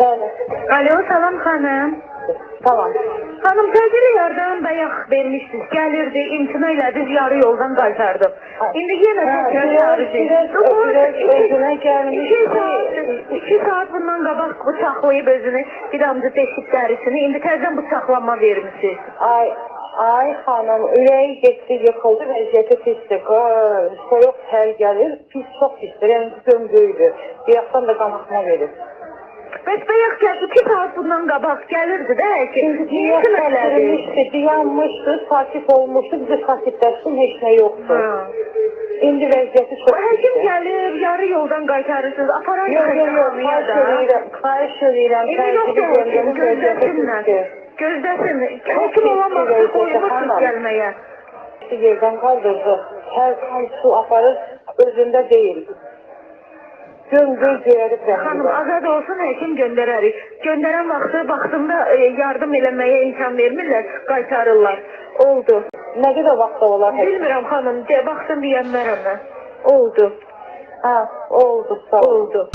Bəli. Alo, salam xanım. Tamam. Xanım, təcili yardım bayaq vermişsiniz. Gəlirdi, imtina elədiniz, yarı yoldan qaytardım. İndi yenə Biraz özünə gəlmişdi. 2 saat bundan qabaq bıçaqlayıb özünü, bir damcı deşik dərisini, indi təzdən bıçaqlanma vermişsiniz. Ay xanım, ürəyi getdi, yıxıldı, vəziyyəti pisdir. Soyuq tər gəlir, pis, çox pisdir, yəni gömgöydür. Bayaqdan da qanaxma verir. Bəs bayaq gəldi, 2 saat bundan qabaq gəlirdi də ki, imtina elədi. Yanmışdı, sakit olmuşdu, bizi sakitləşdim, heç nə yoxdur. İndi vəziyyəti çox pisdir. Həkim gəlir, yarı yoldan qaytarırsınız, aparan xəstəxanaya da. Xahiş edirəm, Gözdəsin, həkim olamaz, qoymursunuz gəlməyə. Yerdən qaldırdı, hər kan su aparır, özündə deyil. Gömgöy göyərib rəhmdə. Xanım, azad olsun, həkim göndərərik. Göndərən vaxtında yardım eləməyə imkan vermirlər, qaytarırlar. Oldu. Nə qədər vaxtda olar həkim? Bilmirəm xanım, baxsın deyənlərəm mən. Oldu. Oldu, sağ ol. Oldu.